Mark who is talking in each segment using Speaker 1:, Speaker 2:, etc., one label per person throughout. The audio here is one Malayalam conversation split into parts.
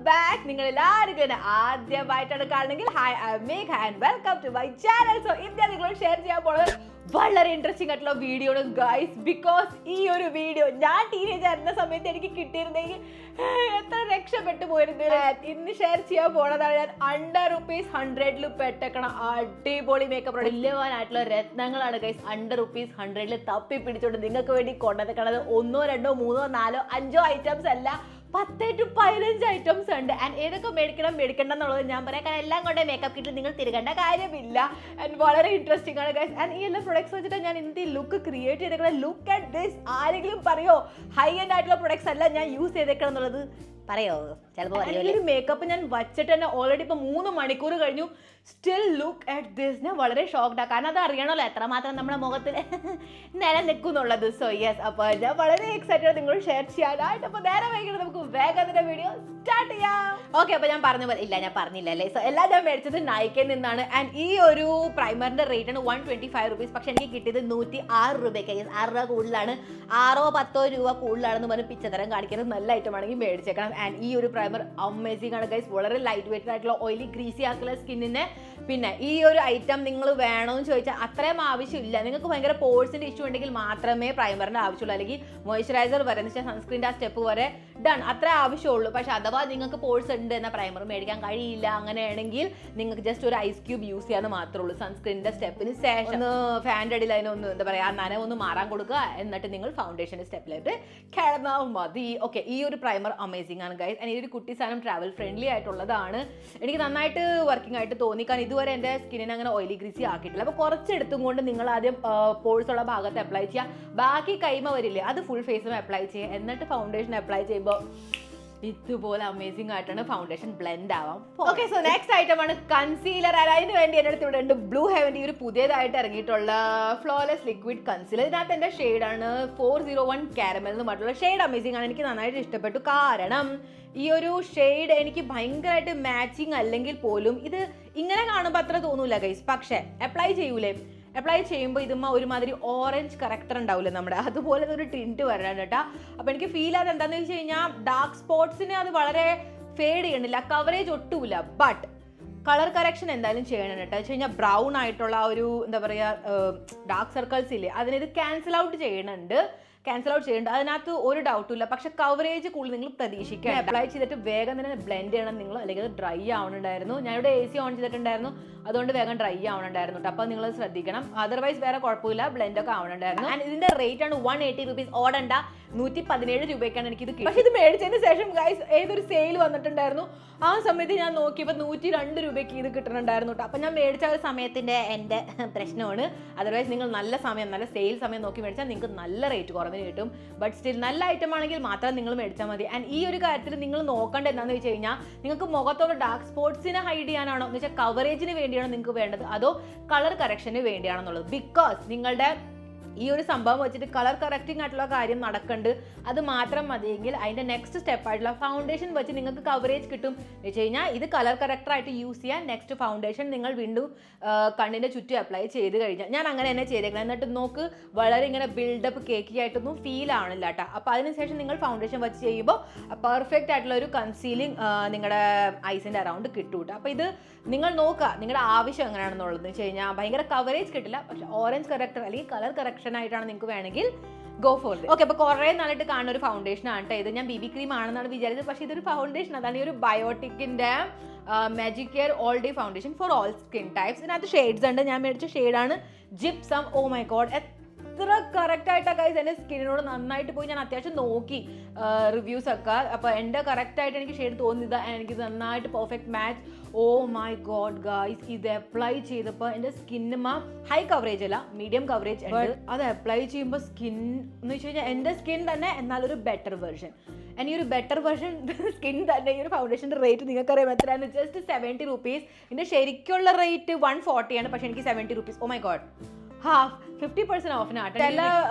Speaker 1: ബാക്ക്. നിങ്ങൾ എല്ലാവരും ആദ്യമായിട്ടാണ് കാണണമെങ്കിൽ hi, I am Megha and welcome to my channel. So ഇന്ന് നിങ്ങളോട് ഷെയർ ചെയ്യാൻ പോകുന്നത് വളരെ ഇൻട്രസ്റ്റിംഗ് ആയിട്ടുള്ള വീഡിയോ ആണ് ഗൈസ്. ബിക്കോസ് ഈ ഒരു വീഡിയോ ഞാൻ ടീനേജ് ആയിരുന്ന സമയത്ത് എനിക്ക് കിട്ടിയിരുന്നെങ്കിൽ എത്ര രക്ഷപ്പെട്ടു പോയിരുന്നു. ഇന്ന് ഷെയർ ചെയ്യാൻ പോണതാണ് ഞാൻ അണ്ടർ ₹100 പെട്ടേക്കണ അടിപൊളി മേക്കപ്പ് വലിയവാനായിട്ടുള്ള രത്നങ്ങളാണ് ഗൈസ്. അണ്ടർ ₹100 തപ്പി പിടിച്ചോണ്ട് നിങ്ങൾക്ക് വേണ്ടി കൊണ്ടുവന്നിക്കണത് 1, 2, 3, 4, 5 ഐറ്റംസ് അല്ല, 10 to 15 ഐറ്റംസ് ഉണ്ട്. ആൻഡ് ഏതൊക്കെ മേടിക്കണം എന്നുള്ളത് ഞാൻ പറയാം. കാരണം എല്ലാം കൊണ്ട് മേക്കപ്പ് കിറ്റിൽ നിങ്ങൾ തിരകേണ്ട കാര്യമില്ല. ആൻഡ് വളരെ ഇൻട്രസ്റ്റിംഗ് ആണ് ഗൈസ്. ആൻഡ് ഈ എല്ലാ പ്രൊഡക്ട്സ് വെച്ചിട്ട് ഞാൻ എന്ത് ലുക്ക് ക്രിയേറ്റ് ചെയ്തേക്കണം. Look at this. ആരെങ്കിലും പറയോ ഹൈ എൻഡ് ആയിട്ടുള്ള പ്രൊഡക്ട്സ് അല്ല ഞാൻ യൂസ് ചെയ്തേക്കണം എന്നുള്ളത്? പറയോ? ചിലപ്പോൾ ഈ മേക്കപ്പ് ഞാൻ വച്ചിട്ട് തന്നെ ഓൾറെഡി ഇപ്പൊ 3 മണിക്കൂർ കഴിഞ്ഞു. Still look at this. ഞാൻ വളരെ ഷോക്ക്ഡാണ്. കാരണം അത് അറിയണമല്ലോ എത്രമാത്രം നമ്മുടെ മുഖത്തിൽ നിലനിൽക്കും എന്നുള്ളത്. സോ യെസ്, അപ്പോൾ ഞാൻ വളരെ എക്സൈറ്റഡ് നിങ്ങളോട് ഷെയർ ചെയ്യാനായിട്ട്. അപ്പോൾ നേരെ വൈകിട്ട് നമുക്ക് വേഗം തന്നെ വീഡിയോ സ്റ്റാർട്ട് ചെയ്യാം. ഓക്കെ, അപ്പോൾ ഞാൻ പറഞ്ഞ പോലെ ഞാൻ പറഞ്ഞില്ല അല്ലേ. സോ എല്ലാം ഞാൻ മേടിച്ചത് നൈക്കയിൽ നിന്നാണ്. ആൻഡ് ഈ ഒരു പ്രൈമറിന്റെ റേറ്റ് ആണ് ₹125. പക്ഷെ എനിക്ക് കിട്ടിയത് ₹106. 6 രൂപ കൂടുതലാണ്. 6-10 രൂപ കൂടുതലാണെന്ന് പറഞ്ഞ് പിച്ചത്തരം കാണിക്കുന്നത്. നല്ല ഐറ്റം ആണെങ്കിൽ മേടിച്ചേക്കണം. ആൻഡ് ഈ ഒരു പ്രൈമർ അമേസിംഗ് ആണ് ഗൈസ്. വളരെ ലൈറ്റ് വെയിറ്റഡ് ആയിട്ടുള്ള ഓയിലി ഗ്രീസി ആക്കുള്ള സ്കിന്നിനെ. പിന്നെ ഈ ഒരു ഐറ്റം നിങ്ങൾ വേണമെന്ന് ചോദിച്ചാൽ അത്രയും ആവശ്യമില്ല. നിങ്ങൾക്ക് ഭയങ്കര പോഴ്സിന്റെ ഇഷ്യൂ ഉണ്ടെങ്കിൽ മാത്രമേ പ്രൈമറിന്റെ ആവശ്യമുള്ളൂ. അല്ലെങ്കിൽ മോയ്സ്ചറൈസർ വരെ എന്ന് വെച്ചാൽ സൺസ്ക്രീൻ്റെ ആ സ്റ്റെപ്പ് വരെ ഡൺ, അത്ര ആവശ്യമുള്ളൂ. പക്ഷെ അഥവാ നിങ്ങൾക്ക് പോഴ്സ് ഉണ്ട് എന്നാൽ പ്രൈമർ മേടിക്കാൻ കഴിയില്ല. അങ്ങനെയാണെങ്കിൽ നിങ്ങൾക്ക് ജസ്റ്റ് ഒരു ഐസ് ക്യൂബ് യൂസ് ചെയ്യാന്ന് മാത്രമേ ഉള്ളൂ. സൺസ്ക്രീനിന്റെ സ്റ്റെപ്പിന് ശേഷം ഒന്ന് ഫാൻ്റെ അടിയിൽ അതിനൊന്ന് എന്താ പറയുക, നനവൊന്ന് മാറാൻ കൊടുക്കുക. എന്നിട്ട് നിങ്ങൾ ഫൗണ്ടേഷന്റെ സ്റ്റെപ്പിലായിട്ട് കിടന്നാൽ മതി. ഓക്കെ, ഈ ഒരു പ്രൈമർ അമേസിംഗ് ആണ് ഗൈസ്. ഈ ഒരു കുട്ടി സാധനം ട്രാവൽ ഫ്രണ്ട്ലി ആയിട്ടുള്ളതാണ്. എനിക്ക് നന്നായിട്ട് വർക്കിംഗ് ആയിട്ട് തോന്നി. കാരണം ഇതുവരെ എൻ്റെ സ്കിന്നിനെ അങ്ങനെ ഓയിലി ഗ്രീസി ആക്കിയിട്ടില്ല. അപ്പോൾ കുറച്ചെടുത്തും കൊണ്ട് നിങ്ങൾ ആദ്യം പോഴ്സ് ഉള്ള ഭാഗത്ത് അപ്ലൈ ചെയ്യുക. ബാക്കി കൈമ വരില്ലേ അത് ഫുൾ ഫേസും അപ്ലൈ ചെയ്യുക. എന്നിട്ട് ഫൗണ്ടേഷൻ അപ്ലൈ ചെയ്യുമ്പോൾ ഇതുപോലെ അമേസിംഗ് ആയിട്ടാണ് ഫൗണ്ടേഷൻ ബ്ലെൻഡ് ആവാം. ഓക്കെ, സോ നെക്സ്റ്റ് ഐറ്റം ആണ് കൺസീലർ. അതിന് വേണ്ടി എൻ്റെ അടുത്ത് ഇവിടെ ഉണ്ട് ബ്ലൂ ഹെവൻ്റെ ഈ ഒരു പുതിയതായിട്ട് ഇറങ്ങിയിട്ടുള്ള ഫ്ലോലെസ് ലിക്വിഡ് കൺസീലർ. ഇതിനകത്ത് എൻ്റെ ഷെയ്ഡാണ് 401 കാരമൽ എന്ന് പറഞ്ഞിട്ടുള്ള ഷെയ്ഡ്. അമേസിംഗ് ആണ്, എനിക്ക് നന്നായിട്ട് ഇഷ്ടപ്പെട്ടു. കാരണം ഈ ഒരു ഷെയ്ഡ് എനിക്ക് ഭയങ്കരമായിട്ട് മാച്ചിങ് അല്ലെങ്കിൽ പോലും ഇത് ഇങ്ങനെ കാണുമ്പോൾ അത്ര തോന്നൂല ഗൈസ്. പക്ഷേ അപ്ലൈ ചെയ്യുമ്പോൾ ഇതുമ്മ ഒരുമാതിരി ഓറഞ്ച് കറക്റ്റർ ഉണ്ടാവില്ല നമ്മുടെ, അതുപോലെ ഒരു ടിൻറ്റ് വരണം കേട്ടോ. അപ്പോൾ എനിക്ക് ഫീൽ ആയത് എന്താണെന്ന് വെച്ച് കഴിഞ്ഞാൽ ഡാർക്ക് സ്പോട്ട്സിന് അത് വളരെ ഫേഡ് ചെയ്യണില്ല, കവറേജ് ഒട്ടുമില്ല. ബട്ട് കളർ കറക്ഷൻ എന്തായാലും ചെയ്യണം കേട്ടോ. വെച്ച് കഴിഞ്ഞാൽ ബ്രൗൺ ആയിട്ടുള്ള ആ ഒരു എന്താ പറയുക ഡാർക്ക് സർക്കിൾസ് ഇല്ലേ, അതിനിത് ക്യാൻസൽ ഔട്ട് ചെയ്യുന്നുണ്ട്. അതിനകത്ത് ഒരു ഡൗട്ടും ഇല്ല. പക്ഷെ കവറേജ് കൂടുതൽ നിങ്ങൾ പ്രതീക്ഷിക്കുക. അപ്ലൈ ചെയ്തിട്ട് വേഗം തന്നെ ബ്ലെൻഡ് ചെയ്യണം നിങ്ങൾ, അല്ലെങ്കിൽ അത് ഡ്രൈ ആവണുണ്ടായിരുന്നു. ഞാനിവിടെ AC ഓൺ ചെയ്തിട്ടുണ്ടായിരുന്നു, അതുകൊണ്ട് വേഗം ഡ്രൈ ആവണുണ്ടായിരുന്നു കേട്ടോ. അപ്പോൾ നിങ്ങൾ ശ്രദ്ധിക്കണം. അതർവൈസ് വേറെ കുഴപ്പമില്ല, ബ്ലെൻഡ് ഒക്കെ ആവണുണ്ടായിരുന്നു. ആൻഡ് ഇതിന്റെ റേറ്റ് ആണ് ₹180. ഓടണ്ട, ₹117 രൂപയ്ക്കാണ് എനിക്കിത് കിട്ടും. പക്ഷെ ഇത് മേടിച്ചതിന് ശേഷം ഗൈസ് ഏതൊരു സെയിൽ വന്നിട്ടുണ്ടായിരുന്നു. ആ സമയത്ത് ഞാൻ നോക്കിയപ്പോൾ ₹102 രൂപയ്ക്ക് ഇത് കിട്ടുന്നുണ്ടായിരുന്നു കേട്ടോ. അപ്പം ഞാൻ മേടിച്ച ഒരു സമയത്തിന്റെ എൻ്റെ പ്രശ്നമാണ്. അതർവൈസ് നിങ്ങൾ നല്ല സെയിൽ സമയം നോക്കി മേടിച്ചാൽ നിങ്ങൾക്ക് നല്ല റേറ്റ് കുറവിന് കിട്ടും. ബട്ട് സ്റ്റിൽ നല്ല ഐറ്റം ആണെങ്കിൽ മാത്രം നിങ്ങൾ മേടിച്ചാൽ മതി. ആൻഡ് ഈ ഒരു കാര്യത്തിൽ നിങ്ങൾ നോക്കേണ്ടത് എന്താണെന്ന് വെച്ച് കഴിഞ്ഞാൽ നിങ്ങൾക്ക് മുഖത്തോട് ഡാർക്ക് സ്പോട്ട്സിനെ ഹൈഡ് ചെയ്യാനാണോ എന്ന് വെച്ചാൽ കവറേജിന് വേണ്ടിയാണോ നിങ്ങൾക്ക് വേണ്ടത്, അതോ കളർ കറക്ഷന് വേണ്ടിയാണെന്നുള്ളത്. ബിക്കോസ് നിങ്ങളുടെ ഈ ഒരു സംഭവം വെച്ചിട്ട് കളർ കറക്റ്റിംഗ് ആയിട്ടുള്ള കാര്യം നടക്കുന്നുണ്ട്, അത് മാത്രം മതിയെങ്കിൽ അതിൻ്റെ നെക്സ്റ്റ് സ്റ്റെപ്പ് ആയിട്ടുള്ള ഫൗണ്ടേഷൻ വെച്ച് നിങ്ങൾക്ക് കവറേജ് കിട്ടും. എന്ന് വെച്ച് കഴിഞ്ഞാൽ ഇത് കളർ കറക്റ്ററായിട്ട് യൂസ് ചെയ്യാൻ നെക്സ്റ്റ് ഫൗണ്ടേഷൻ നിങ്ങൾ വീണ്ടും കണ്ണിൻ്റെ ചുറ്റും അപ്ലൈ ചെയ്ത് കഴിഞ്ഞാൽ ഞാൻ അങ്ങനെ തന്നെ ചെയ്തേക്കണം. എന്നിട്ട് നോക്ക് വളരെ ഇങ്ങനെ ബിൽഡപ്പ് കേക്കി ആയിട്ടൊന്നും ഫീൽ ആവണില്ല കേട്ടോ. അപ്പോൾ അതിനുശേഷം നിങ്ങൾ ഫൗണ്ടേഷൻ വെച്ച് ചെയ്യുമ്പോൾ പെർഫെക്റ്റ് ആയിട്ടുള്ള ഒരു കൺസീലിംഗ് നിങ്ങളുടെ ഐസിൻ്റെ അറൗണ്ട് കിട്ടും കേട്ടോ. അപ്പോൾ ഇത് നിങ്ങൾ നോക്കുക നിങ്ങളുടെ ആവശ്യം എങ്ങനെയാണെന്നുള്ളത് വെച്ച് കഴിഞ്ഞാൽ ഭയങ്കര കവറേജ് കിട്ടില്ല, പക്ഷേ ഓറഞ്ച് കറക്റ്റർ അല്ലെങ്കിൽ കളർ കറക്ഷൻ ആയിട്ടാണ് നിങ്ങൾക്ക് വേണമെങ്കിൽ ഗോ ഫോർ ഇറ്റ്. ഓക്കെ, അപ്പോൾ കുറേ നാളായിട്ട് കാണുന്ന ഒരു ഫൗണ്ടേഷൻ ആണ് കേട്ടോ ഇത്. ഞാൻ BB ക്രീം ആണെന്നാണ് വിചാരിച്ചത്, പക്ഷേ ഇതൊരു ഫൗണ്ടേഷൻ. അതാണ് ഈ ഒരു ബയോട്ടിക്കിൻ്റെ magic care all day foundation for all skin types. ഇതിനകത്ത് ഷെയ്ഡ്സ് ഉണ്ട്. ഞാൻ മേടിച്ച ഷെയ്ഡാണ് ജിപ്സം. ഓ മൈ ഗോഡ്, എത്ര കറക്റ്റ് ആയിട്ടാണ് ഗൈസ് എൻ്റെ സ്കിന്നിനോട് നന്നായിട്ട് പോയി. ഞാൻ അത്യാവശ്യം നോക്കി റിവ്യൂസ് ഒക്കെ. അപ്പോൾ എൻ്റെ കറക്റ്റായിട്ട് എനിക്ക് ഷെയ്ഡ് തോന്നിയത്, എനിക്ക് നന്നായിട്ട് perfect match. Oh my God guys, ഇത് അപ്ലൈ ചെയ്തപ്പോൾ എൻ്റെ സ്കിന്നുമ ഹൈ കവറേജ് അല്ല, മീഡിയം കവറേജ് ഉണ്ട്. അത് അപ്ലൈ ചെയ്യുമ്പോൾ സ്കിൻ എന്ന് വെച്ച് കഴിഞ്ഞാൽ എൻ്റെ സ്കിൻ തന്നെ എന്നാലൊരു ബെറ്റർ വെർഷൻ. ഈ ഒരു ബെറ്റർ വെർഷൻ സ്കിൻ തന്നെ ഈ ഒരു ഫൗണ്ടേഷൻ്റെ റേറ്റ് നിങ്ങൾക്കറിയാം എത്രയാണ്? ജസ്റ്റ് ₹70. ഇതിൻ്റെ ശരിക്കുള്ള റേറ്റ് 140 ആണ്, പക്ഷേ എനിക്ക് ₹70. ഓ മൈ ഗോഡ്, 50% ഓഫിനാട്ടെ. ചില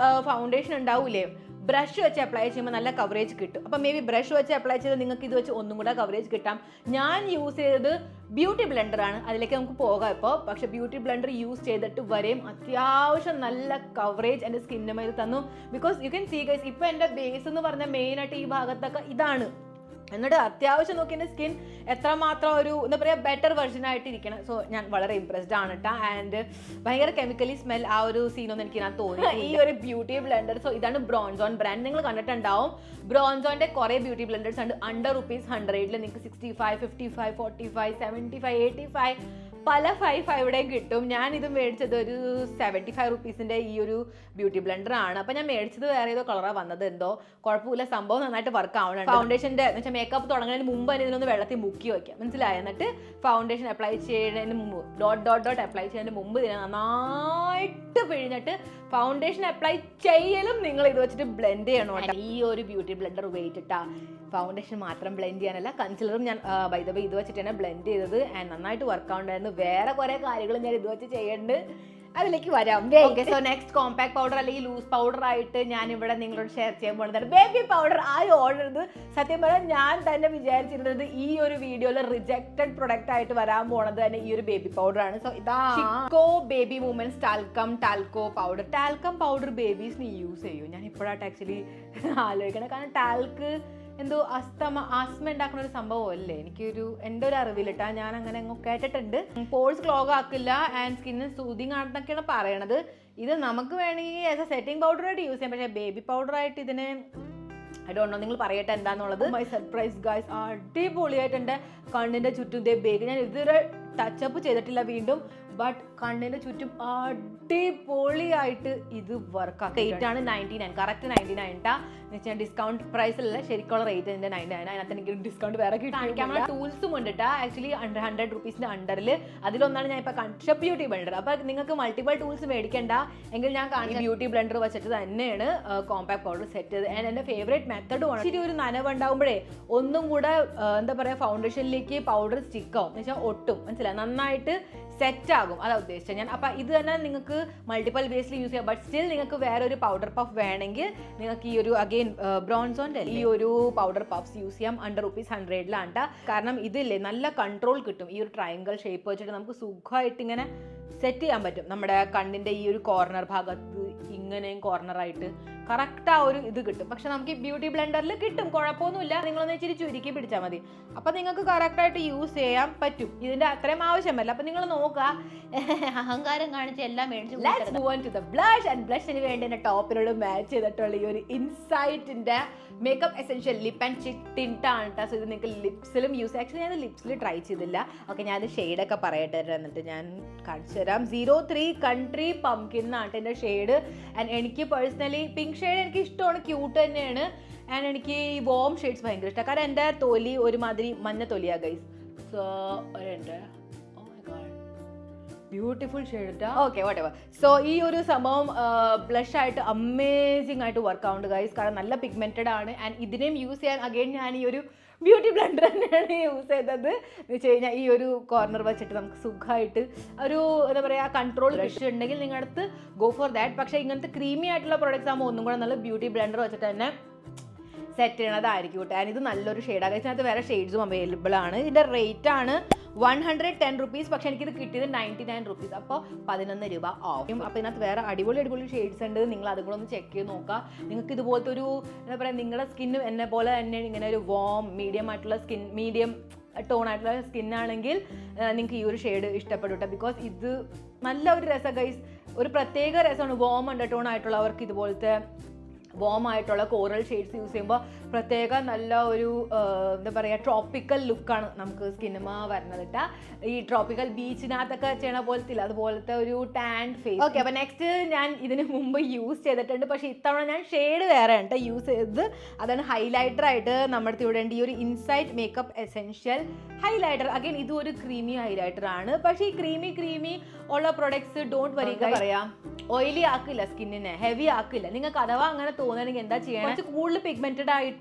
Speaker 1: ഫൗണ്ടേഷൻ ഉണ്ടാവൂലേ ബ്രഷ് വെച്ച് അപ്ലൈ ചെയ്യുമ്പോൾ നല്ല കവറേജ് കിട്ടും. അപ്പം മേ ബി ബ്രഷ് വെച്ച് അപ്ലൈ ചെയ്ത് നിങ്ങൾക്ക് ഇത് വെച്ച് ഒന്നും കൂടെ കവറേജ് കിട്ടാം. ഞാൻ യൂസ് ചെയ്തത് ബ്യൂട്ടി ബ്ലെൻഡറാണ്, അതിലേക്ക് നമുക്ക് പോകാം ഇപ്പോൾ. പക്ഷേ ബ്യൂട്ടി ബ്ലെൻഡർ യൂസ് ചെയ്തിട്ട് വരെയും അത്യാവശ്യം നല്ല കവറേജ് എൻ്റെ സ്കിന്നുമായി തന്നു. Because you can see guys, ഇപ്പോൾ എൻ്റെ ബേസ് എന്ന് പറഞ്ഞാൽ മെയിനായിട്ട് ഈ ഭാഗത്തൊക്കെ ഇതാണ് എന്നിട്ട് അത്യാവശ്യം നോക്കി എൻ്റെ സ്കിൻ എത്രമാത്രം ഒരു എന്താ പറയുക ബെറ്റർ വെർഷൻ ആയിട്ട് ഇരിക്കണം. സോ ഞാൻ വളരെ ഇംപ്രസ്ഡ് ആണ് കേട്ടോ. ആൻഡ് ഭയങ്കര കെമിക്കലി സ്മെൽ ആ ഒരു സീനൊന്നും എനിക്ക് ഞാൻ തോന്നി. ഈ ഒരു ബ്യൂട്ടി ബ്ലെൻഡർ, സോ ഇതാണ് ബ്രോൺസോൺ ബ്രാൻഡ്. നിങ്ങൾ കണ്ടിട്ടുണ്ടാവും ബ്രോൺസോണിന്റെ കുറേ ബ്യൂട്ടി ബ്ലെൻഡേഴ്സ് ഉണ്ട് അണ്ടർ ₹100 നിങ്ങൾക്ക് 65, 55, 45, 75, 85 പല 5 കിട്ടും. ഞാൻ ഇത് മേടിച്ചത് ഒരു 75 റുപ്പീസിന്റെ ഈ ഒരു ബ്യൂട്ടി ബ്ലെൻഡർ ആണ്. അപ്പൊ ഞാൻ മേടിച്ചത് വേറെ ഏതോ കളറാണ് വന്നത്, എന്തോ കുഴപ്പമില്ല, സംഭവം നന്നായിട്ട് വർക്ക് ആവണുണ്ട്. ഫൗണ്ടേഷന്റെ എന്ന് വെച്ചാൽ മേക്കപ്പ് തുടങ്ങുന്നതിന് മുമ്പ് തന്നെ ഇതിനൊന്ന് വെള്ളത്തിൽ മുക്കി വയ്ക്കാം, മനസ്സിലായി. എന്നിട്ട് ഫൗണ്ടേഷൻ അപ്ലൈ ചെയ്യുന്നതിന് മുമ്പ് ഡോട്ട് അപ്ലൈ ചെയ്യുന്നതിന് മുമ്പ് ഇതിനെ നന്നായിട്ട് പിഴിഞ്ഞിട്ട് ഫൗണ്ടേഷൻ അപ്ലൈ ചെയ്യലും നിങ്ങൾ ഇത് വെച്ചിട്ട് ബ്ലെൻഡ് ചെയ്യണം. ഈ ഒരു ബ്യൂട്ടി ബ്ലെൻഡർ ഉപയോഗിച്ചിട്ടാ ഫൗണ്ടേഷൻ മാത്രം ബ്ലെൻഡ് ചെയ്യാനല്ല, കൺസിലറും ഞാൻ ബൈ ദ വേ ഇത് വെച്ചിട്ടാണ് ബ്ലെൻഡ് ചെയ്തത്. ആൻഡ് നന്നായിട്ട് വർക്ക് ആവുണ്ടായിരുന്നു. വേറെ കുറേ കാര്യങ്ങൾ ഞാൻ ഇത് വെച്ച് ചെയ്യേണ്ടത്, അതിലേക്ക് വരാം. Okay, so next compact powder അല്ലെങ്കിൽ ലൂസ് പൗഡർ ആയിട്ട് ഞാൻ ഇവിടെ നിങ്ങളോട് ഷെയർ ചെയ്യാൻ പോകുന്നത് ബേബി പൗഡർ. ആ ഓർഡർ ഇത് സത്യം പറഞ്ഞാൽ ഞാൻ തന്നെ വിചാരിച്ചിരുന്നത് ഈ ഒരു വീഡിയോയിൽ റിജക്റ്റഡ് പ്രൊഡക്റ്റ് ആയിട്ട് വരാൻ പോണത് തന്നെ ഈ ഒരു ബേബി പൗഡർ ആണ്. സോ ഇതാ Chicco baby moments talcum powder. Talcum powder ബേബീസിന് യൂസ് ചെയ്യും. ഞാൻ ഇപ്പോഴായിട്ട് ആക്ച്വലി ആലോചിക്കണം, കാരണം ടാൽക്ക് എന്തോ ആസ്മ ഉണ്ടാക്കുന്ന ഒരു സംഭവം അല്ലേ, എനിക്കൊരു എൻ്റെ ഒരു അറിവിലിട്ടാ ഞാൻ അങ്ങനെ കേട്ടിട്ടുണ്ട്. പോൾസ് ക്ലോഗ് ആക്കില്ല ആൻഡ് സ്കിന്നിന് സൂതിങ് ആണെന്നൊക്കെയാണ് പറയണത്. ഇത് നമുക്ക് വേണമെങ്കിൽ ആസ് എ സെറ്റിംഗ് പൗഡർ ആയിട്ട് യൂസ് ചെയ്യാം, പക്ഷേ ബേബി പൗഡർ ആയിട്ട് ഇതിന് ഐ ഡോണ്ട് നോ, നിങ്ങൾ പറയട്ടെ എന്താന്നുള്ളത്. മൈ സർപ്രൈസ് ഗൈസ്, അടിപൊളിയായിട്ടുണ്ട്. കണ്ണിന്റെ ചുറ്റും ബേബി ഞാൻ ഇതുവരെ ടച്ചപ്പ് ചെയ്തിട്ടില്ല വീണ്ടും, ബട്ട് കണ്ണിന്റെ ചുറ്റും അടിപൊളിയായിട്ട് ഇത് വർക്ക് ആക്കി. റേറ്റ് ആണ് 99, കറക്റ്റ് 99 ട്ടാ. ഞാൻ ഡിസ്കൗണ്ട് പ്രൈസിലല്ല, ശരിക്കുള്ള റേറ്റ് എൻ്റെ 99. അതിനകത്ത് എനിക്ക് ഡിസ്കൗണ്ട് വേറെ കാണിക്കാനുള്ള ടൂൾസും ഉണ്ട് കേട്ടോ. ആക്ച്വലി 100 റുപ്പീസിന്റെ അണ്ടറിൽ അതിലൊന്നാണ് ഞാൻ ഇപ്പോൾ കാണിച്ച ബ്യൂട്ടി ബ്ലെൻഡർ. അപ്പോൾ നിങ്ങൾക്ക് മൾട്ടിപ്പിൾ ടൂൾസ് മേടിക്കേണ്ട എങ്കിൽ ഞാൻ കാണിച്ച ബ്യൂട്ടി ബ്ലെൻഡർ വെച്ചിട്ട് തന്നെയാണ് കോമ്പാക്ട് പൗഡർ സെറ്റ് ചെയ്തത്. ആൻഡ് എൻ്റെ ഫേവറേറ്റ് മെത്തഡും ആണ്. ഇച്ചിരി ഒരു നനവുണ്ടാകുമ്പോഴേ ഒന്നും കൂടെ എന്താ പറയുക ഫൗണ്ടേഷനിലേക്ക് പൗഡർ സ്റ്റിക്കാവും, എന്ന് വെച്ചാൽ ഒട്ടും, മനസ്സിലായി, നന്നായിട്ട് സെറ്റ് ആകും. അതാ ഉദ്ദേശിച്ചത് ഞാൻ. അപ്പം ഇത് തന്നെ നിങ്ങൾക്ക് മൾട്ടിപ്പിൾ വേസിൽ യൂസ് ചെയ്യാം. ബട്ട് സ്റ്റിൽ നിങ്ങൾക്ക് വേറെ ഒരു പൗഡർ പഫ് വേണമെങ്കിൽ നിങ്ങൾക്ക് ഈ ഒരു അഗെയിൻ ബ്രോൺസോന്റെ ഈ ഒരു പൗഡർ പഫ്സ് യൂസ് ചെയ്യാം. അണ്ടർ ₹100 കാരണം ഇതില്ലേ നല്ല കൺട്രോൾ കിട്ടും. ഈ ഒരു ട്രയാങ്കിൾ ഷേപ്പ് വെച്ചിട്ട് നമുക്ക് സുഖമായിട്ട് ഇങ്ങനെ സെറ്റ് ചെയ്യാൻ പറ്റും. നമ്മുടെ കണ്ണിന്റെ ഈ ഒരു കോർണർ ഭാഗത്ത് ഇങ്ങനെയും കോർണറായിട്ട് കറക്റ്റ് ആ ഒരു ഇത് കിട്ടും. പക്ഷെ നമുക്ക് ഈ ബ്യൂട്ടി ബ്ലെൻഡറിൽ കിട്ടും, കുഴപ്പമൊന്നുമില്ല. നിങ്ങളൊന്ന് ഇച്ചിരി ചുരുക്കി പിടിച്ചാൽ മതി, അപ്പം നിങ്ങൾക്ക് കറക്റ്റായിട്ട് യൂസ് ചെയ്യാൻ പറ്റും. ഇതിന്റെ അത്രയും ആവശ്യമല്ല. അപ്പം നിങ്ങൾ നോക്കുക, അഹങ്കാരം കാണിച്ച് എല്ലാം മേടിച്ചു. Let's move on to the blush. And ബ്ലഷിന് വേണ്ടി എൻ്റെ ടോപ്പിനോട് മാച്ച് ചെയ്തിട്ടുള്ള ഈ ഒരു ഇൻസൈറ്റിന്റെ makeup essential lip and cheek tint ആണ് കേട്ടോ. സോ ഇത് നിങ്ങൾക്ക് ലിപ്സിലും യൂസ്. ആക്ച്വലി ഞാൻ ലിപ്സിൽ ട്രൈ ചെയ്തില്ല. ഓക്കെ, ഞാൻ ഷെയ്ഡൊക്കെ പറയട്ടെ, എന്നിട്ട് ഞാൻ കാണിച്ചു തരാം. 03 കൺട്രി പംകിൻ എന്നാണ് എൻ്റെ ഷെയ്ഡ്. ആൻഡ് എനിക്ക് പേഴ്സണലി പിങ്ക് ഷെയ്ഡ് എനിക്ക് ഇഷ്ടമാണ്, ക്യൂട്ട് തന്നെയാണ്. ആൻഡ് എനിക്ക് ഈ വോം ഷെയ്ഡ്സ് ഭയങ്കര ഇഷ്ടമാണ്, കാരണം എൻ്റെ തൊലി ഒരുമാതിരി മഞ്ഞ തൊലിയാ ഗൈസ്. സോ എൻ്റെ beautiful shade. Okay, what ever. So ഈ ഒരു സംഭവം ബ്ലഷ് ആയിട്ട് അമേസിംഗ് ആയിട്ട് വർക്ക് ആവുന്നുണ്ട് ഗൈസ്, കാരണം നല്ല പിഗ്മെന്റഡ് ആണ്. ആൻഡ് ഇതിനെയും യൂസ് ചെയ്യാൻ അഗെയിൻ ഞാൻ ഈ ഒരു ബ്യൂട്ടി ബ്ലെൻഡർ തന്നെയാണ് യൂസ് ചെയ്തത്. എന്ന് വെച്ച് കഴിഞ്ഞാൽ ഈ ഒരു കോർണർ വെച്ചിട്ട് നമുക്ക് സുഖമായിട്ട് ഒരു എന്താ പറയുക കൺട്രോൾ ബ്രഷ് ഉണ്ടെങ്കിൽ നിങ്ങളുടെ അടുത്ത് ഗോ ഫോർ ദാറ്റ്. പക്ഷേ ഇങ്ങനത്തെ ക്രീമി ആയിട്ടുള്ള പ്രോഡക്റ്റ്സ് ആകുമ്പോൾ ഒന്നും കൂടെ നല്ല ബ്യൂട്ടി ബ്ലെൻഡർ വെച്ചിട്ട് തന്നെ സെറ്റ് ചെയ്യണതായിരിക്കും കേട്ടോ. ആൻഡ് ഇത് നല്ലൊരു ഷെയ്ഡാണ്. ഇതിനകത്ത് വേറെ ഷെയ്ഡ്സും അവൈലബിൾ ആണ്. ഇതിൻ്റെ റേറ്റ് ആണ് 110 റുപ്പീസ്, പക്ഷെ എനിക്കിത് കിട്ടിയത് 99 റുപ്പീസ്, അപ്പോൾ 11 രൂപ ഓഫ്. അപ്പോൾ ഇതിനകത്ത് വേറെ അടിപൊളി ഷെയ്ഡ്സ് ഉണ്ട്. നിങ്ങൾ അതും കൂടെ ഒന്ന് ചെക്ക് ചെയ്ത് നോക്കുക. നിങ്ങൾക്ക് ഇതുപോലത്തെ ഒരു എന്താ പറയുക നിങ്ങളുടെ സ്കിന്നും എന്നെ പോലെ തന്നെ ഇങ്ങനെ ഒരു വോം മീഡിയം ആയിട്ടുള്ള മീഡിയം ടോൺ ആയിട്ടുള്ള സ്കിന്നാണെങ്കിൽ നിങ്ങൾക്ക് ഈ ഒരു ഷെയ്ഡ് ഇഷ്ടപ്പെടും കേട്ടോ. ബിക്കോസ് ഇത് നല്ല ഒരു രസം ഗൈസ്, ഒരു പ്രത്യേക രസമാണ്. വോം അണ്ടർ ടോൺ ആയിട്ടുള്ളവർക്ക് ഇതുപോലത്തെ വോം ആയിട്ടുള്ള കോറൽ ഷെയ്ഡ്സ് യൂസ് ചെയ്യുമ്പോൾ പ്രത്യേക നല്ല ഒരു എന്താ പറയുക ട്രോപ്പിക്കൽ ലുക്കാണ് നമുക്ക് സ്കിന്നുമ വരുന്നത് കേട്ടോ. ഈ ട്രോപ്പിക്കൽ ബീച്ചിനകത്തൊക്കെ ചെയ്യണ പോലത്തെ അതുപോലത്തെ ഒരു ടാൻ ഫേസ്. ഓക്കെ, അപ്പോൾ നെക്സ്റ്റ് ഞാൻ ഇതിന് മുമ്പ് യൂസ് ചെയ്തിട്ടുണ്ട്, പക്ഷേ ഇത്തവണ ഞാൻ ഷെയ്ഡ് വേറെ ഉണ്ട് യൂസ് ചെയ്തത്. അതാണ് ഹൈലൈറ്റർ ആയിട്ട് നമ്മുടെ ഇവിടെ ഉണ്ട്, ഈ ഒരു insight makeup essential highlighter. Again ഇതും ഒരു ക്രീമി ഹൈലൈറ്റർ ആണ്. പക്ഷേ ഈ ക്രീമി ഉള്ള പ്രൊഡക്ട്സ് ഡോണ്ട് വരി, പറയാം ഓയിലി ആക്കില്ല, സ്കിന്നിനെ ഹെവി ആക്കില്ല. നിങ്ങൾക്ക് അഥവാ അങ്ങനെ തോന്നുകയാണെങ്കിൽ എന്താ ചെയ്യണം, കുറച്ച് കൂടുതൽ പിഗ്മെന്റഡ് ആയിട്ട്